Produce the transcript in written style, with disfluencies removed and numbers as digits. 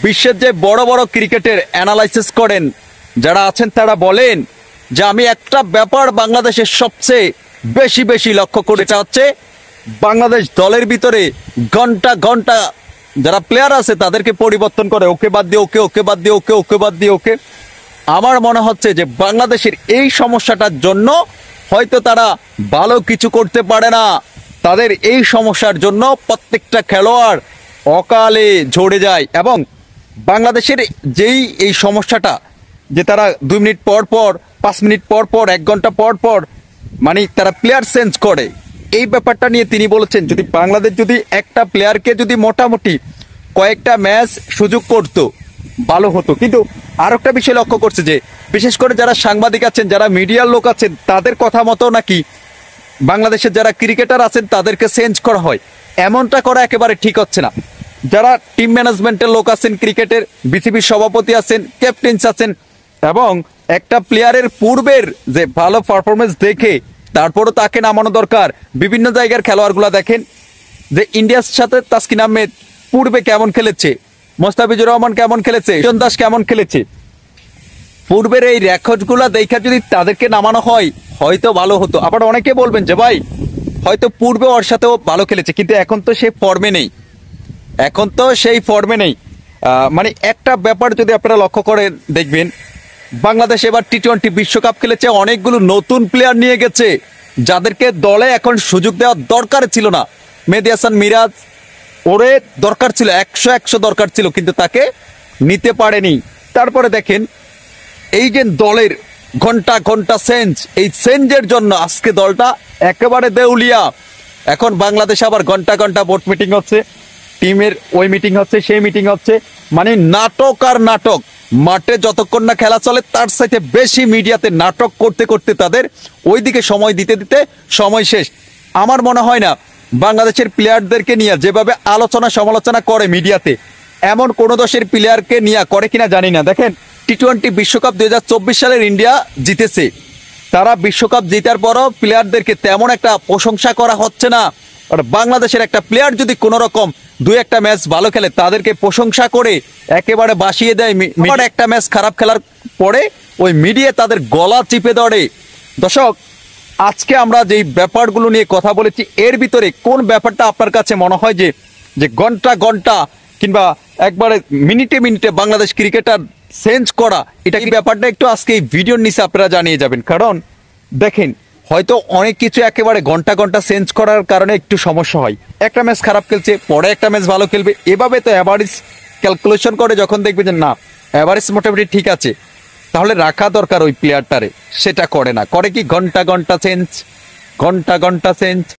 বিশ্বের যে বড় বড় ক্রিকেটের অ্যানালাইসিস করেন যারা আছেন তারা বলেন যে আমি একটা ব্যাপার বাংলাদেশের সবচেয়ে বেশি বেশি লক্ষ্য করে, এটা হচ্ছে বাংলাদেশ দলের ভিতরে ঘন্টা ঘন্টা যারা প্লেয়ার আছে তাদেরকে পরিবর্তন করে, ওকে বাদ দিয়ে ওকে, ওকে বাদ দিয়ে ওকে, ওকে বাদ দিয়ে ওকে। আমার মনে হচ্ছে যে বাংলাদেশের এই সমস্যাটার জন্য হয়তো তারা ভালো কিছু করতে পারে না, তাদের এই সমস্যার জন্য প্রত্যেকটা খেলোয়াড় অকালে ঝরে যায়। এবং বাংলাদেশের যেই এই সমস্যাটা যে তারা 2 মিনিট পর পর, 5 মিনিট পর পর, 1 ঘন্টা পর পর মানে তারা প্লেয়ার চেঞ্জ করে, এই ব্যাপারটা নিয়ে তিনি বলেছেন যদি বাংলাদেশ যদি একটা প্লেয়ারকে যদি মোটামুটি কয়েকটা ম্যাচ সুযোগ করতো ভালো হতো। কিন্তু আর একটা বিষয় লক্ষ্য করছে যে বিশেষ করে যারা সাংবাদিক আছেন, যারা মিডিয়ার লোক আছেন, তাদের কথা মতো নাকি বাংলাদেশের যারা ক্রিকেটার আছেন তাদেরকে চেঞ্জ করা হয়। এমনটা করা একেবারে ঠিক হচ্ছে না। যারা টিম ম্যানেজমেন্টের লোক আছেন, ক্রিকেটের বিসিবির সভাপতি আছেন, ক্যাপ্টেন্স আছেন, এবং একটা প্লেয়ারের পূর্বের যে ভালো পারফরমেন্স দেখে তারপরও তাকে নামানো দরকার। বিভিন্ন জায়গার খেলোয়াড়গুলো দেখেন যে ইন্ডিয়ার সাথে তাসকিন আহমেদ পূর্বে কেমন খেলেছে, মোস্তাফিজুর রহমান কেমন খেলেছে, লিটন দাস কেমন খেলেছে, পূর্বের এই রেকর্ডগুলো দেখা যদি তাদেরকে নামানো হয় হয়তো ভালো হতো। আবার অনেকে বলবেন যে ভাই হয়তো পূর্বে ওর সাথেও ভালো খেলেছে, কিন্তু এখন তো সে ফর্মে নেই, এখন তো সেই ফর্মে নেই। মানে একটা ব্যাপার যদি আপনারা লক্ষ্য করেন দেখবেন বাংলাদেশ এবার টি-20 বিশ্বকাপ খেলেছে, অনেকগুলো নতুন প্লেয়ার নিয়ে গেছে যাদেরকে দলে এখন সুযোগ দেওয়ার দরকার ছিল না। মেহেদী হাসান মিরাজ, ওরে দরকার ছিল, 100 দরকার ছিল, কিন্তু তাকে নিতে পারেনি। তারপরে দেখেন এই যে দলের ঘন্টা ঘন্টা চেঞ্জ, এই চেঞ্জের জন্য আজকে দলটা একেবারে দেউলিয়া। এখন বাংলাদেশে আবার ঘন্টা ঘন্টা বোর্ড মিটিং হচ্ছে, টিমের ওই মিটিং হচ্ছে, সেই মিটিং হচ্ছে, মানে নাটক আর নাটক। মাঠে যতক্ষণ না খেলা চলে তার সাথে বেশি মিডিয়াতে নাটক করতে করতে তাদের ওইদিকে সময় দিতে দিতে সময় শেষ। আমার মনে হয় না বাংলাদেশের প্লেয়ারদেরকে নিয়ে যেভাবে আলোচনা সমালোচনা করে মিডিয়াতে, এমন কোন দেশের প্লেয়ারকে নিয়ে করে কিনা জানি না। দেখেন টি-20 বিশ্বকাপ 2024 সালের ইন্ডিয়া জিতেছে, তারা বিশ্বকাপ জেতার পরও প্লেয়ারদেরকে তেমন একটা প্রশংসা করা হচ্ছে না। আর বাংলাদেশের একটা প্লেয়ার যদি কোনো রকম 2-1 ম্যাচ ভালো খেলে তাদেরকে প্রশংসা করে একেবারে বাসিয়ে দেয়, আবার একটা ম্যাচ খারাপ খেলার পরে ওই মিডিয়া তাদের গলা চিপে ধরে। দর্শক, আজকে আমরা যেই ব্যাপারগুলো নিয়ে কথা বলেছি এর ভিতরে কোন ব্যাপারটা আপনার কাছে মনে হয় যে যে ঘন্টা ঘন্টা কিংবা একবারে মিনিটে মিনিটে বাংলাদেশ ক্রিকেটার চেঞ্জ করা, এটা কি ব্যাপারটা একটু আজকে এই ভিডিওর নিচে আপনারা জানিয়ে যাবেন। কারণ দেখেন হয়তো অনেক কিছু একেবারে ঘন্টা ঘন্টা চেঞ্জ করার কারণে একটু সমস্যা হয়, একটা ম্যাচ খারাপ খেলছে পরে একটা ম্যাচ ভালো খেলবে, এভাবে তো অ্যাভারেজ ক্যালকুলেশন করে যখন দেখবে যে না অ্যাভারেজ মোটামুটি ঠিক আছে, তাহলে রাখা দরকার ওই প্লেয়ারটারে, সেটা করে না, করে কি ঘন্টা ঘন্টা চেঞ্জ, ঘন্টা ঘন্টা চেঞ্জ।